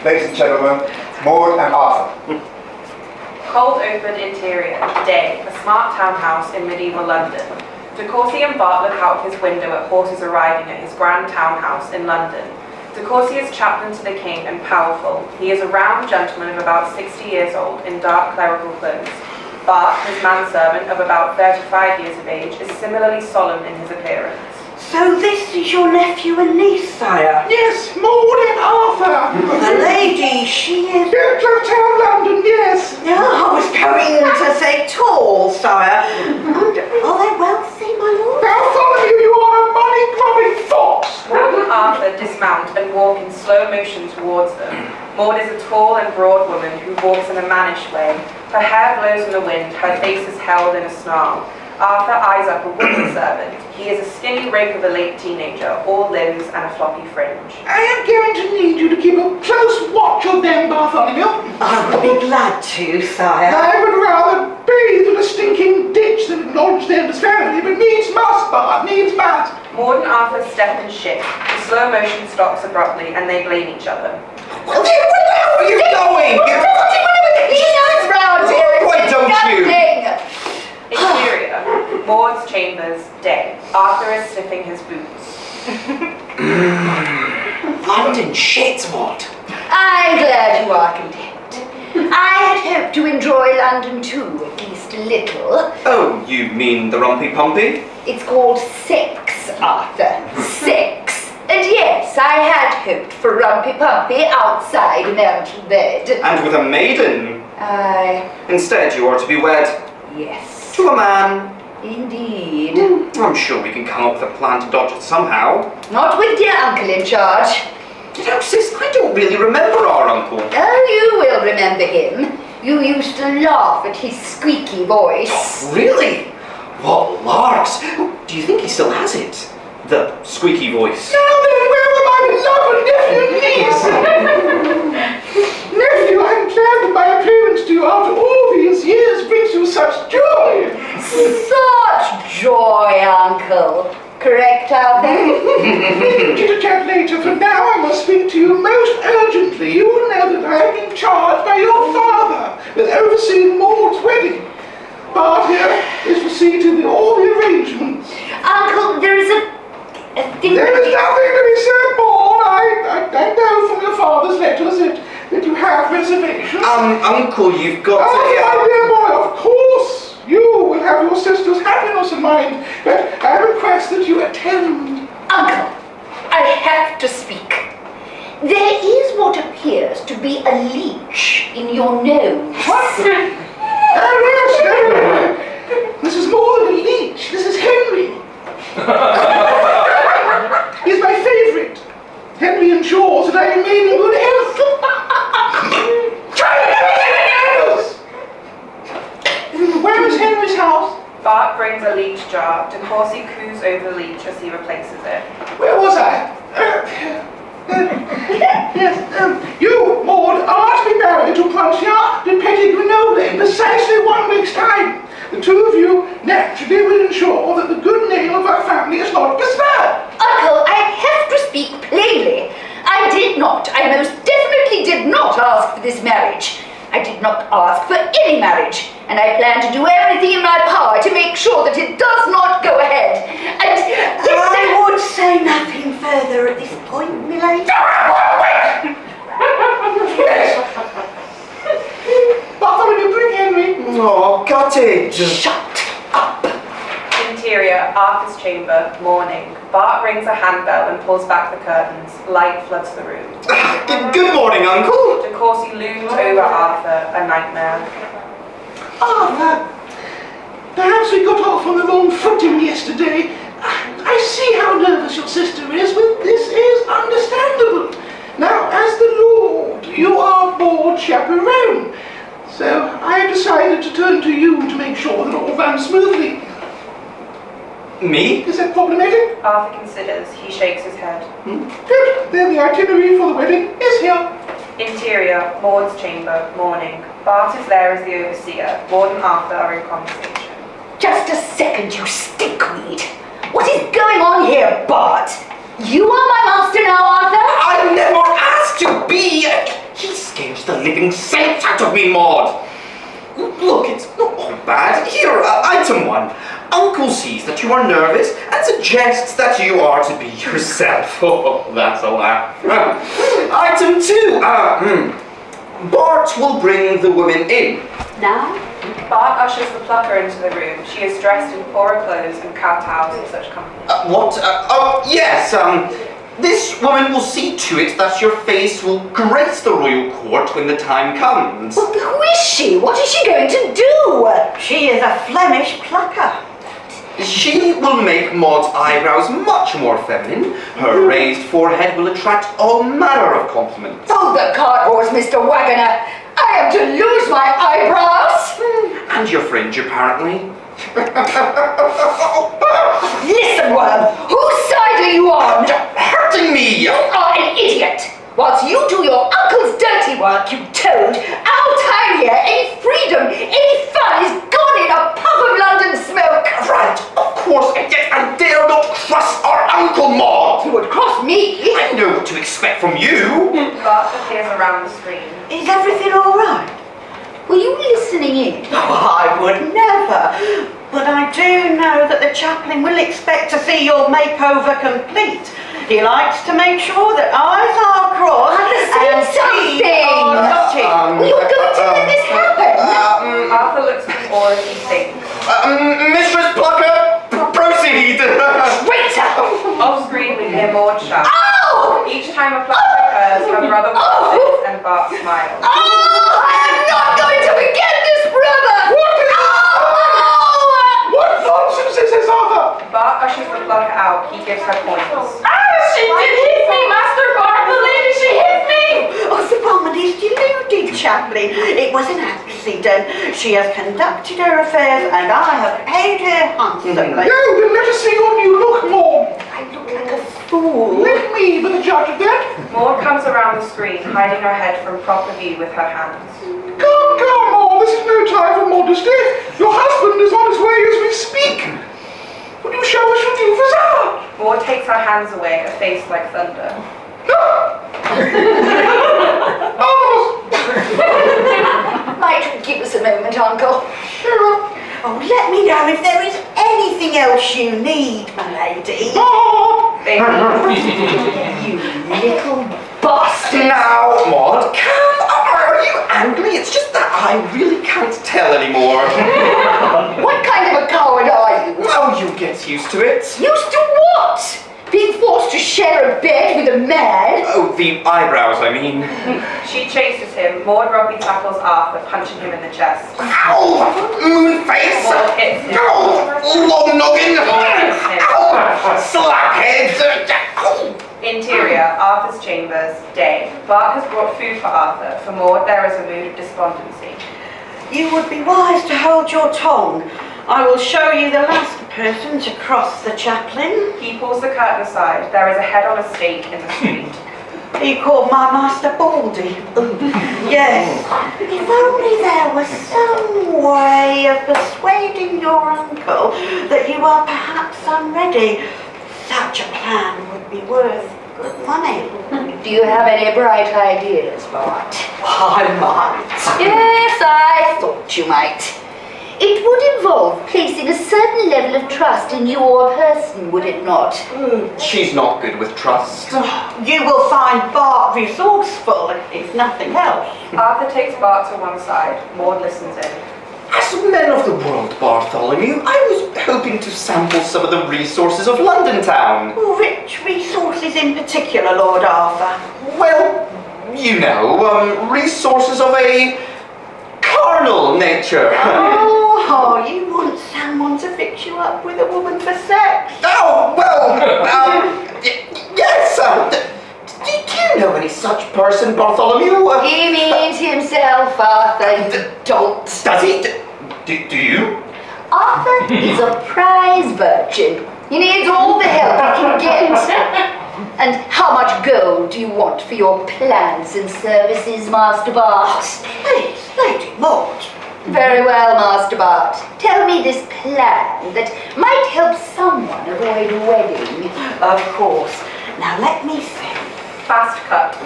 Ladies and gentlemen, Maude and Arthur. Cold open interior, day, a smart townhouse in medieval London. De Courcy and Bart look out of his window at horses arriving at his grand townhouse in London. De Courcy is chaplain to the king and powerful. He is a round gentleman of about 60 years old in dark clerical clothes. Bart, his manservant of about 35 years of age, is similarly solemn in his appearance. So this is your nephew and niece, sire? Yes, Maude and Arthur. The lady, she is... Town London, yes. Oh, I was going to say tall, sire. And are they wealthy, my lord? Bartholomew, you are a money-grubbing fox. Maude and Arthur dismount and walk in slow motion towards them. Maude is a tall and broad woman who walks in a mannish way. Her hair blows in the wind, her face is held in a snarl. Arthur eyes up a woman servant. He is a skinny rake of a late teenager, all limbs and a floppy fringe. I am going to need you to keep a close watch of them, Bartholomew. I'll be glad to, sire. I would rather bathe in a stinking ditch than acknowledge them as family, but needs must, Bart, needs must. Maude and Arthur step and shift. The slow motion stops abruptly and they blame each other. Where the hell are you going? Why don't you? Interior, Maude's chambers, day. Arthur is sniffing his boots. London shit, Maude. I'm glad you are content. I had hoped to enjoy London too, at least a little. Oh, you mean the Rumpy Pumpy? It's called sex, Arthur. Sex. And yes, I had hoped for Rumpy Pumpy outside a marital bed. And with a maiden. Aye. Instead, you are to be wed. Yes. To a man. Indeed. I'm sure we can come up with a plan to dodge it somehow. Not with dear uncle in charge. You know, sis, I don't really remember our uncle. Oh, you will remember him. You used to laugh at his squeaky voice. Really? What larks! Do you think he still has it? The squeaky voice. Now then, where are my beloved nephew and niece? Nephew, I'm glad that my appearance to you after all these years brings you such joy. Such joy, uncle. Correct, Arthur? Chit-chat later. For now, I must speak to you most urgently. You will know that I have been charged by your father with overseeing Maude's wedding. Bart here is to see to all the arrangements. Uncle, there is a thing... There is nothing to be said, Maude. I know from your father's letters that you have reservations. Uncle, you've got Oh, to... my dear boy, of course you will have your sister's happiness in mind, but I request that you attend. Uncle, I have to speak. There is what appears to be a leech in your nose. What? Yes, no. This is more than a leech. This is Henry. He's my favourite. Henry ensures that I remain in good health. Where is Henry's house? Bart brings a leech jar. De Courcy coos over the leech as he replaces it. Where was I? Yes, you, Maude, are to be married to Francia de Petit Grenoble in precisely 1 week's time. The two of you naturally will ensure that the good name of our family is not besmirched. Uncle, I have to speak plainly. I most definitely did not ask for this marriage. I did not ask for any marriage, and I plan to do everything in my power to make sure that it does not go ahead. And I would say nothing further at this point, milady. Bartholomew, bring Henry. Oh, got it. Shut up. Interior, Arthur's chamber, morning. Bart rings a handbell and pulls back the curtains. Light floods the room. Good morning, Uncle. De Courcy looms over Arthur, a nightmare. Arthur, perhaps we got off on the wrong footing yesterday. I see how nervous your sister is, but this is understandable. Now, as the Lord, you are board chaperone. So I have decided to turn to you to make sure that all runs smoothly. Me? Is that problematic? Arthur considers. He shakes his head. Good. Then the itinerary for the wedding is here. Interior, Maude's chamber, morning. Bart is there as the overseer. Maude and Arthur are in conversation. just a second, you stinkweed. What is going on here, Bart? You are my master now, Arthur? I never asked to be. the living saints out of me, Maude! Look, it's not all bad. Here, item 1. Uncle sees that you are nervous and suggests that you are to be yourself. Oh, that's a laugh. Item 2. Bart will bring the women in. Now? Bart ushers the plucker into the room. She is dressed in poorer clothes and kowtows in such company. What? Oh, yes, this woman will see to it that your face will grace the royal court when the time comes. Well, who is she? What is she going to do? She is a Flemish plucker. She will make Maude's eyebrows much more feminine. Her raised forehead will attract all manner of compliments. Oh, the cart horse, Mr. Wagoner! I am to lose my eyebrows! And your fringe, apparently. Listen, worm, whose side are you on? Hurting me! You are an idiot! Whilst you do your uncle's dirty work, you toad, our time here, any freedom, any fun is gone in a puff of London smoke! Right, of course, and yet I dare not cross our Uncle Maude! You would cross me! I know what to expect from you! Bart appears around the screen. Is everything all right? Were you listening in? Oh, I would never. But I do know that the chaplain will expect to see your makeover complete. He likes to make sure that eyes are crossed and Say teeth are something! dotted. Well, you're going to let this happen? Arthur looks at the floor as he thinks. Mistress Plucker, proceed! Traitor! Off screen we hear Maude shout. Oh! Each time a plucker occurs, her brother watches and Bart smiles. Oh! I am not going to forget this, brother! What nonsense is this, Arthur? Bart ushers the plucker out. He gives her points. She did hit me, Master Bart! The lady, she hit me! Oh, the woman is deluded, chaplain. It was an accident. She has conducted her affairs and I have paid her handsomely. No, then let us see what you look more. I look like a fool. Let me be the judge of that. Maud comes around the screen, hiding her head from proper view with her hands. Come, Maude, this is no time for modesty. Your husband is on his way as we speak. Would you show us your new visage? Maud takes her hands away, a face like thunder. Might you give us a moment, Uncle? Sure. Oh, let me know if there is anything else you need, my lady. They You little bastard! Now, Maude, are you angry? It's just that I really can't tell anymore. What kind of a coward are you? Oh, you get used to it. Used to what? Being forced to share a bed with a man? Oh, the eyebrows, I mean. She chases him. Maud rugby tackles Arthur, punching him in the chest. Ow! Moon face! Maud hits him. Ow! Long noggin! hits him. Ow! Slaphead! Ow! Interior, Arthur's chambers, day. Bart has brought food for Arthur. For Maud, there is a mood of despondency. You would be wise to hold your tongue. I will show you the last person to cross the chaplain. He pulls the curtain aside. There is a head on a stake in the street. He called my master Baldy. Yes. If only there was some way of persuading your uncle that you are perhaps unready. Such a plan would be worth good money. Do you have any bright ideas, Bart? I might. Yes, I thought you might. It would involve placing a certain level of trust in your person, would it not? She's not good with trust. You will find Bart resourceful, if nothing else. Arthur takes Bart to one side. Maud listens in. As men of the world, Bartholomew, I was hoping to sample some of the resources of London town. Rich resources in particular, Lord Arthur. Well, you know, resources of a carnal nature. Oh, you want someone to fix you up with a woman for sex? Oh, well, yes. Do you know any such person, Bartholomew? He means himself, Arthur, you dolt. Does he? Do you? Arthur is a prize virgin. He needs all the help he can get. And how much gold do you want for your plans and services, Master Bart? Please, Lady Maud. Very well, Master Bart. Tell me this plan that might help someone avoid a wedding. Of course. Now let me see. Fast cut.